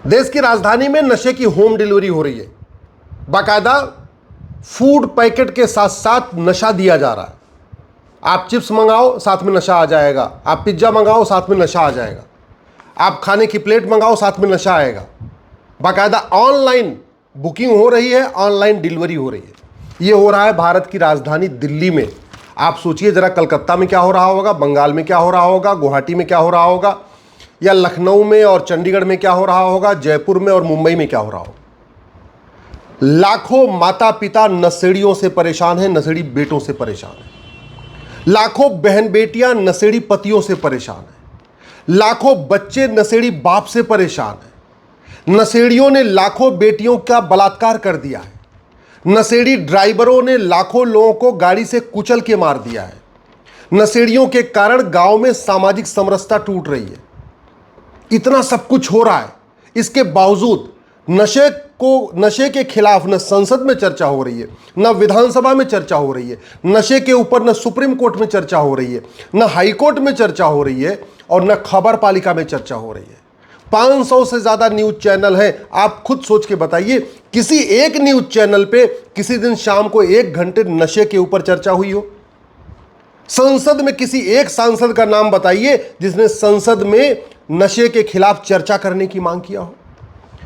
देश की राजधानी में नशे की होम डिलीवरी हो रही है। बाकायदा फूड पैकेट के साथ साथ नशा दिया जा रहा है। आप चिप्स मंगाओ साथ में नशा आ जाएगा, आप पिज्ज़ा मंगाओ साथ में नशा आ जाएगा, आप खाने की प्लेट मंगाओ साथ में नशा आएगा। बाकायदा ऑनलाइन बुकिंग हो रही है, ऑनलाइन डिलीवरी हो रही है। ये हो रहा है भारत की राजधानी दिल्ली में। आप सोचिए जरा, कलकत्ता में क्या हो रहा होगा, बंगाल में क्या हो रहा होगा, गुवाहाटी में क्या हो रहा होगा, या लखनऊ में और चंडीगढ़ में क्या हो रहा होगा, जयपुर में और मुंबई में क्या हो रहा होगा। लाखों माता पिता नशेड़ियों से परेशान हैं, नशेड़ी बेटों से परेशान हैं। लाखों बहन बेटियां नशेड़ी पतियों से परेशान हैं। लाखों बच्चे नशेड़ी बाप से परेशान हैं। नशेड़ियों ने लाखों बेटियों का बलात्कार कर दिया है। नशेड़ी ड्राइवरों ने लाखों लोगों को गाड़ी से कुचल के मार दिया है। नशेड़ियों के कारण गांव में सामाजिक समरसता टूट रही है। इतना सब कुछ हो रहा है, इसके बावजूद नशे के खिलाफ न संसद में चर्चा हो रही है, न विधानसभा में चर्चा हो रही है, नशे के ऊपर न सुप्रीम कोर्ट में चर्चा हो रही है, न हाई कोर्ट में चर्चा हो रही है, और न खबर पालिका में चर्चा हो रही है। 500 से ज्यादा न्यूज चैनल हैं। आप खुद सोच के बताइए, किसी एक न्यूज चैनल पे किसी दिन शाम को 1 घंटे नशे के ऊपर चर्चा हुई हो? संसद में किसी एक सांसद का नाम बताइए जिसने संसद में नशे के खिलाफ चर्चा करने की मांग किया हो।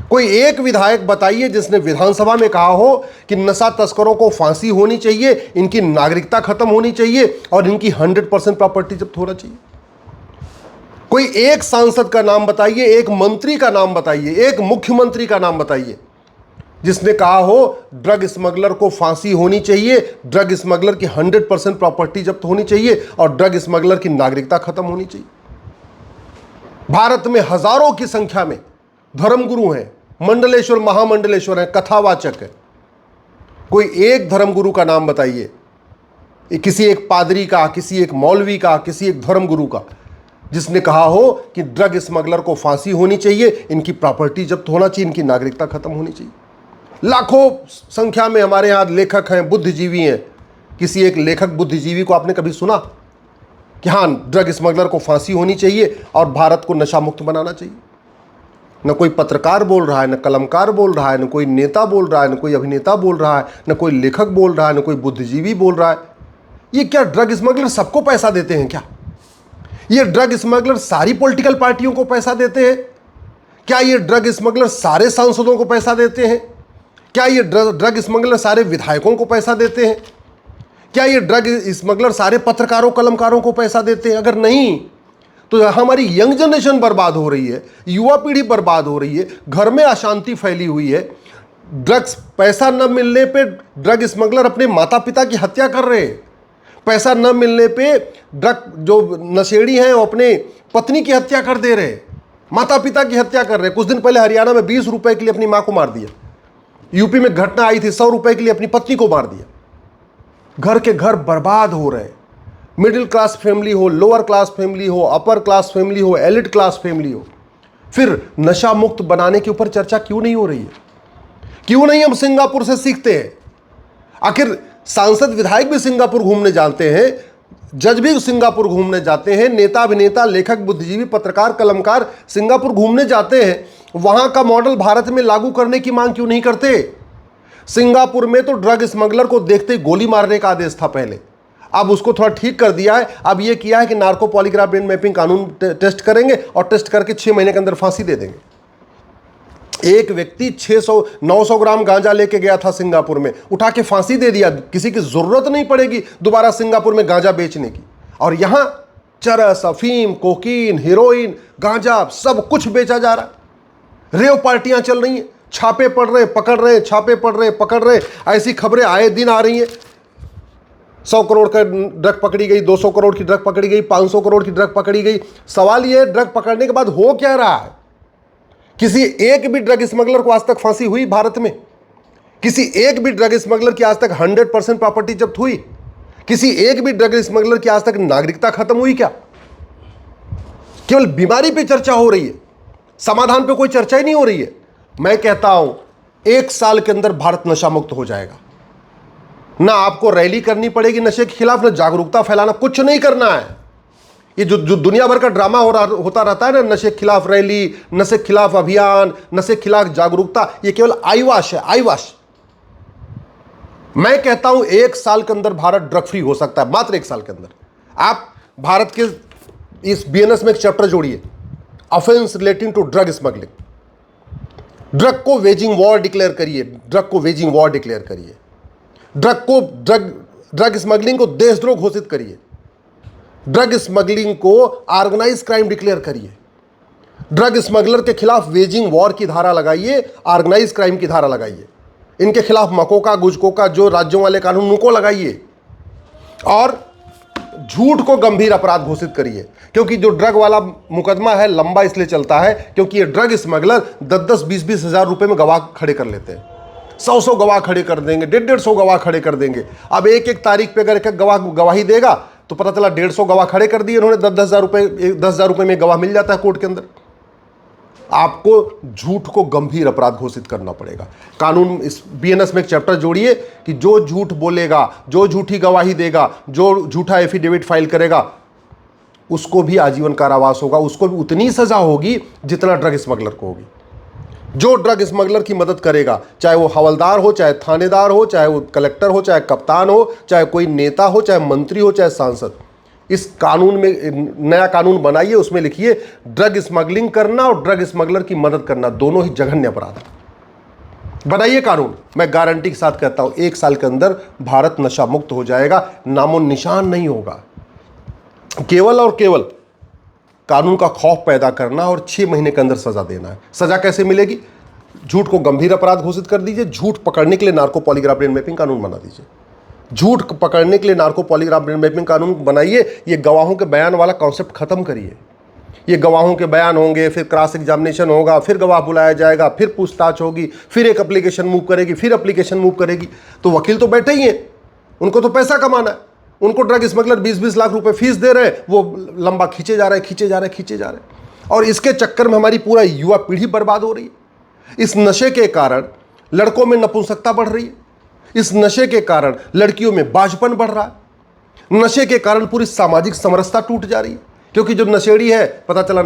कोई एक विधायक बताइए जिसने विधानसभा में कहा हो कि नशा तस्करों को फांसी होनी चाहिए, इनकी नागरिकता खत्म होनी चाहिए और इनकी 100% प्रॉपर्टी जब्त होना चाहिए। कोई एक सांसद का नाम बताइए, एक मंत्री का नाम बताइए, एक मुख्यमंत्री का नाम बताइए जिसने कहा हो ड्रग स्मगलर को फांसी होनी चाहिए, ड्रग स्मगलर की 100% प्रॉपर्टी जब्त होनी चाहिए और ड्रग स्मगलर की नागरिकता खत्म होनी चाहिए। भारत में हजारों की संख्या में धर्मगुरु हैं, मंडलेश्वर महामंडलेश्वर हैं, कथावाचक हैं। कोई एक धर्मगुरु का नाम बताइए, किसी एक पादरी का, किसी एक मौलवी का, किसी एक धर्मगुरु का, जिसने कहा हो कि ड्रग स्मगलर को फांसी होनी चाहिए, इनकी प्रॉपर्टी जब्त होना चाहिए, इनकी नागरिकता खत्म होनी चाहिए। लाखों संख्या में हमारे यहाँ लेखक हैं, बुद्धिजीवी हैं। किसी एक लेखक बुद्धिजीवी को आपने कभी सुना कि हाँ ड्रग स्मगलर को फांसी होनी चाहिए और भारत को नशा मुक्त बनाना चाहिए? न कोई पत्रकार बोल रहा है, न कलमकार बोल रहा है, न कोई नेता बोल रहा है, न कोई अभिनेता बोल रहा है, न कोई लेखक बोल रहा है, न कोई बुद्धिजीवी बोल रहा है। ये क्या ड्रग स्मगलर सबको पैसा देते हैं क्या? ये ड्रग स्मगलर सारी पॉलिटिकल पार्टियों को पैसा देते हैं क्या? ये ड्रग स्मगलर सारे सांसदों को पैसा देते हैं क्या? ये ड्रग स्मगलर सारे विधायकों को पैसा देते हैं क्या? ये ड्रग स्मगलर सारे पत्रकारों कलमकारों को पैसा देते हैं? अगर नहीं तो हमारी यंग जनरेशन बर्बाद हो रही है, युवा पीढ़ी बर्बाद हो रही है, घर में अशांति फैली हुई है। ड्रग्स पैसा न मिलने पे ड्रग स्मगलर अपने माता पिता की हत्या कर रहे हैं। पैसा न मिलने पे ड्रग जो नशेड़ी हैं वो अपने पत्नी की हत्या कर दे रहे हैं, माता पिता की हत्या कर रहे हैं। कुछ दिन पहले हरियाणा में 20 रुपए के लिए अपनी मां को मार दिया। यूपी में घटना आई थी, 100 रुपए के लिए अपनी पत्नी को मार दिया। घर के घर बर्बाद हो रहे हैं। मिडिल क्लास फैमिली हो, लोअर क्लास फैमिली हो, अपर क्लास फैमिली हो, एलिट क्लास फैमिली हो, फिर नशा मुक्त बनाने के ऊपर चर्चा क्यों नहीं हो रही है? क्यों नहीं हम सिंगापुर से सीखते हैं? आखिर सांसद विधायक भी सिंगापुर घूमने जाते हैं, जज भी सिंगापुर घूमने जाते हैं, नेता अभिनेता लेखक बुद्धिजीवी पत्रकार कलमकार सिंगापुर घूमने जाते हैं। वहां का मॉडल भारत में लागू करने की मांग क्यों नहीं करते? सिंगापुर में तो ड्रग स्मगलर को देखते ही गोली मारने का आदेश था पहले, अब उसको थोड़ा ठीक कर दिया है। अब यह किया है कि नार्को पॉलीग्राफ ब्रेन मैपिंग कानून टेस्ट करेंगे और टेस्ट करके 6 महीने के अंदर फांसी दे देंगे। एक व्यक्ति 900 ग्राम गांजा लेके गया था सिंगापुर में, उठा के फांसी दे दिया। किसी की जरूरत नहीं पड़ेगी दोबारा सिंगापुर में गांजा बेचने की। और यहां चरस, अफीम, कोकीन, हीरोइन, गांजा सब कुछ बेचा जा रहा है। रेव पार्टियां चल रही हैं, छापे पड़ रहे, पकड़ रहे, छापे पड़ रहे, पकड़ रहे। ऐसी खबरें आए दिन आ रही हैं। 100 करोड़ का ड्रग पकड़ी गई, 200 करोड़ की ड्रग पकड़ी गई, 500 करोड़ की ड्रग पकड़ी गई। सवाल यह ड्रग पकड़ने के बाद हो क्या रहा है? किसी एक भी ड्रग स्मगलर को आज तक फांसी हुई भारत में? किसी एक भी ड्रग स्मगलर की आज तक 100% प्रॉपर्टी जब्त हुई? किसी एक भी ड्रग स्मगलर की आज तक नागरिकता खत्म हुई क्या? केवल बीमारी पे चर्चा हो रही है, समाधान पे कोई चर्चा ही नहीं हो रही है। मैं कहता हूं 1 साल के अंदर भारत नशा मुक्त हो जाएगा। ना आपको रैली करनी पड़ेगी नशे के खिलाफ, ना जागरूकता फैलाना, कुछ नहीं करना है। ये जो दुनिया भर का ड्रामा होता रहता है ना, नशे के खिलाफ रैली, नशे के खिलाफ अभियान, नशे के खिलाफ जागरूकता, ये केवल आईवाश है, आईवाश। मैं कहता हूं 1 साल के अंदर भारत ड्रग फ्री हो सकता है, मात्र 1 साल के अंदर। आप भारत के इस बीएनएस में एक चैप्टर जोड़िए, offence relating to drug smuggling. Drug को वेजिंग वॉर डिक्लेयर करिए, ड्रग को वेजिंग वॉर डिक्लेयर करिए, ड्रग स्मगलिंग को देशद्रोह घोषित करिए, ड्रग स्मगलिंग को ऑर्गेनाइज क्राइम डिक्लेयर करिए, ड्रग स्मगलर के खिलाफ वेजिंग वॉर की धारा लगाइए, ऑर्गेनाइज क्राइम की धारा लगाइए, इनके खिलाफ मकोका गुजकोका जो राज्यों वाले कानून उनको लगाइए, और झूठ को गंभीर अपराध घोषित करिए। क्योंकि जो ड्रग वाला मुकदमा है लंबा इसलिए चलता है क्योंकि ये ड्रग स्मगलर 10-10, 20-20 हज़ार रुपए में गवाह खड़े कर लेते हैं। 100 गवाह खड़े कर देंगे, 150 गवाह खड़े कर देंगे। अब एक तारीख पे अगर एक गवाह गवाही देगा तो पता चला 150 गवाह खड़े कर दिए इन्होंने, 10,000 रुपए में गवाह मिल जाता है कोर्ट के अंदर। आपको झूठ को गंभीर अपराध घोषित करना पड़ेगा। कानून इस बीएनएस में एक चैप्टर जोड़िए कि जो झूठ बोलेगा, जो झूठी गवाही देगा, जो झूठा एफिडेविट फाइल करेगा, उसको भी आजीवन कारावास होगा, उसको भी उतनी सजा होगी जितना ड्रग स्मगलर को होगी। जो ड्रग स्मगलर की मदद करेगा, चाहे वो हवलदार हो, चाहे थानेदार हो, चाहे वो कलेक्टर हो, चाहे कप्तान हो, चाहे कोई नेता हो, चाहे मंत्री हो, चाहे सांसद, इस कानून में नया कानून बनाइए, उसमें लिखिए ड्रग स्मगलिंग करना और ड्रग स्मगलर की मदद करना दोनों ही जघन्य अपराध है। बनाइए कानून। मैं गारंटी के साथ कहता हूं 1 साल के अंदर भारत नशा मुक्त हो जाएगा, नामो निशान नहीं होगा। केवल और केवल कानून का खौफ पैदा करना और 6 महीने के अंदर सजा देना है। सजा कैसे मिलेगी? झूठ को गंभीर अपराध घोषित कर दीजिए, झूठ पकड़ने के लिए नार्को पॉलीग्राफ ब्रेन मैपिंग कानून बना दीजिए, झूठ पकड़ने के लिए नार्को पॉलीग्राफ ब्रेन मैपिंग कानून बनाइए। ये गवाहों के बयान वाला कॉन्सेप्ट खत्म करिए। ये गवाहों के बयान होंगे, फिर क्रॉस एग्जामिनेशन होगा, फिर गवाह बुलाया जाएगा, फिर पूछताछ होगी, फिर एक एप्लीकेशन मूव करेगी, फिर एप्लीकेशन मूव करेगी। तो वकील तो बैठे ही हैं, उनको तो पैसा कमाना है। उनको ड्रग स्मगलर 20-20 लाख रुपए फीस दे रहे हैं, वो लंबा खींचे जा रहे हैं, खींचे जा रहे हैं, खींचे जा रहे हैं। और इसके चक्कर में हमारी पूरा युवा पीढ़ी बर्बाद हो रही है। इस नशे के कारण लड़कों में नपुंसकता बढ़ रही है, इस नशे के कारण लड़कियों में बाझपन बढ़ रहा है, नशे के कारण पूरी सामाजिक समरसता टूट जा रही है। क्योंकि जो नशेड़ी है, पता चला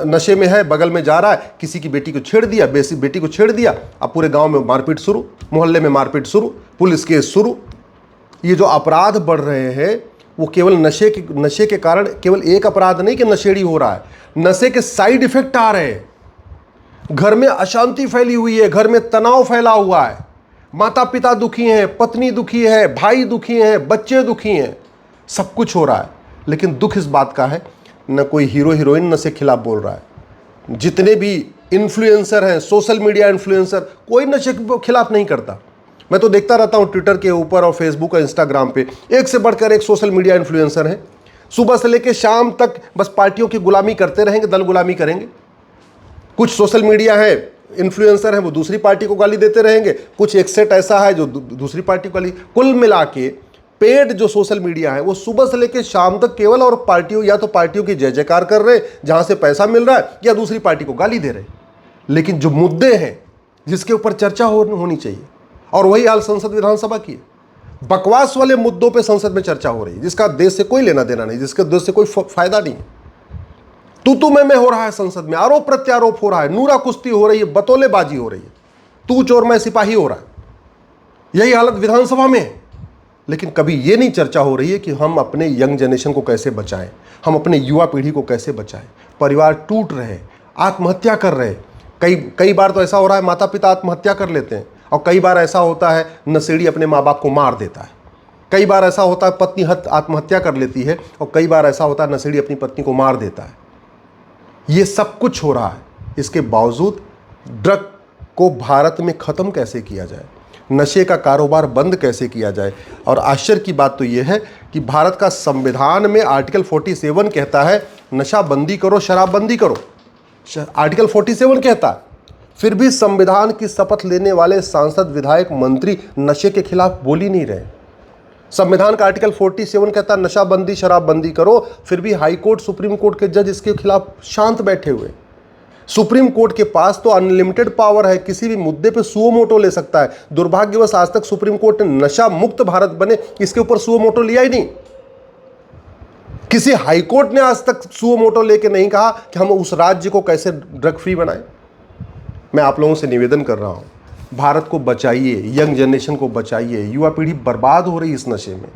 नशे में है, बगल में जा रहा है, किसी की बेटी को छेड़ दिया, बेटी को छेड़ दिया, अब पूरे गांव में मारपीट शुरू, मोहल्ले में मारपीट शुरू, पुलिस केस शुरू। ये जो अपराध बढ़ रहे हैं वो केवल नशे के कारण केवल एक अपराध नहीं कि नशेड़ी हो रहा है, नशे के साइड इफेक्ट आ रहे हैं। घर में अशांति फैली हुई है, घर में तनाव फैला हुआ है, माता पिता दुखी हैं, पत्नी दुखी है, भाई दुखी हैं, बच्चे दुखी हैं, सब कुछ हो रहा है। लेकिन दुख इस बात का है न कोई हीरो हीरोइन नशे के खिलाफ बोल रहा है। जितने भी इन्फ्लुएंसर हैं, सोशल मीडिया इन्फ्लुएंसर, कोई नशे के खिलाफ नहीं करता। मैं तो देखता रहता हूँ ट्विटर के ऊपर और फेसबुक और इंस्टाग्राम पे एक से बढ़कर एक सोशल मीडिया इन्फ्लुएंसर हैं। सुबह से लेकर शाम तक बस पार्टियों की गुलामी करते रहेंगे, दल गुलामी करेंगे। कुछ सोशल मीडिया है इन्फ्लुएंसर है, वो दूसरी पार्टी को गाली देते रहेंगे। कुछ एक सेट ऐसा है जो दूसरी पार्टी को गाली। कुल मिला के पेड जो सोशल मीडिया है वो सुबह से लेकर शाम तक केवल और पार्टियों, या तो पार्टियों की जय जयकार कर रहे हैं जहां से पैसा मिल रहा है, या दूसरी पार्टी को गाली दे रहे हैं। लेकिन जो मुद्दे हैं जिसके ऊपर चर्चा होनी चाहिए, और वही हाल संसद विधानसभा की है। बकवास वाले मुद्दों पे संसद में चर्चा हो रही है जिसका देश से कोई लेना देना नहीं, जिसके देश से कोई फायदा नहीं। तू में हो रहा है संसद में, आरोप प्रत्यारोप हो रहा है, नूरा कुश्ती हो रही है, बतौलेबाजी हो रही है, तू चोर मैं सिपाही हो रहा है। यही हालत विधानसभा में है। लेकिन कभी ये नहीं चर्चा हो रही है कि हम अपने यंग जनरेशन को कैसे बचाएं, हम अपने युवा पीढ़ी को कैसे बचाएं। परिवार टूट रहे हैं, आत्महत्या कर रहे हैं। कई बार तो ऐसा हो रहा है माता पिता आत्महत्या कर लेते हैं, और कई बार ऐसा होता है नशेड़ी अपने माँ बाप को मार देता है। कई बार ऐसा होता है पत्नी आत्महत्या कर लेती है, और कई बार ऐसा होता है नशेड़ी अपनी पत्नी को मार देता है। ये सब कुछ हो रहा है। इसके बावजूद ड्रग को भारत में ख़त्म कैसे किया जाए, नशे का कारोबार बंद कैसे किया जाए। और आश्चर्य की बात तो ये है कि भारत का संविधान में आर्टिकल 47 कहता है नशा बंदी करो, शराब बंदी करो, आर्टिकल 47 कहता है। फिर भी संविधान की शपथ लेने वाले सांसद, विधायक, मंत्री नशे के खिलाफ बोल ही नहीं रहे। संविधान का आर्टिकल 47 कहता है नशा बंदी, शराब बंदी करो, फिर भी हाई कोर्ट, सुप्रीम कोर्ट के जज इसके खिलाफ शांत बैठे हुए। सुप्रीम कोर्ट के पास तो अनलिमिटेड पावर है, किसी भी मुद्दे पे सुओ मोटो ले सकता है। दुर्भाग्यवश आज तक सुप्रीम कोर्ट ने नशा मुक्त भारत बने इसके ऊपर सुओ मोटो लिया ही नहीं। किसी हाईकोर्ट ने आज तक सुओ मोटो लेके नहीं कहा कि हम उस राज्य को कैसे ड्रग फ्री बनाएं। मैं आप लोगों से निवेदन कर रहा हूं, भारत को बचाइए, यंग जनरेशन को बचाइए। युवा पीढ़ी बर्बाद हो रही इस नशे में।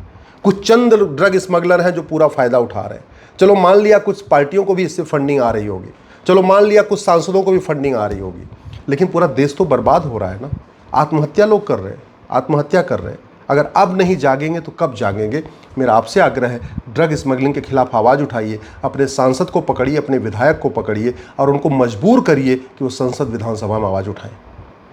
कुछ चंद ड्रग स्मगलर हैं जो पूरा फायदा उठा रहे हैं। चलो मान लिया कुछ पार्टियों को भी इससे फंडिंग आ रही होगी, चलो मान लिया कुछ सांसदों को भी फंडिंग आ रही होगी, लेकिन पूरा देश तो बर्बाद हो रहा है ना। आत्महत्या लोग कर रहे हैं, आत्महत्या कर रहे हैं। अगर अब नहीं जागेंगे तो कब जागेंगे? मेरा आपसे आग्रह है, ड्रग स्मगलिंग के खिलाफ आवाज़ उठाइए, अपने सांसद को पकड़िए, अपने विधायक को पकड़िए और उनको मजबूर करिए कि वो संसद विधानसभा में आवाज़ उठाएं।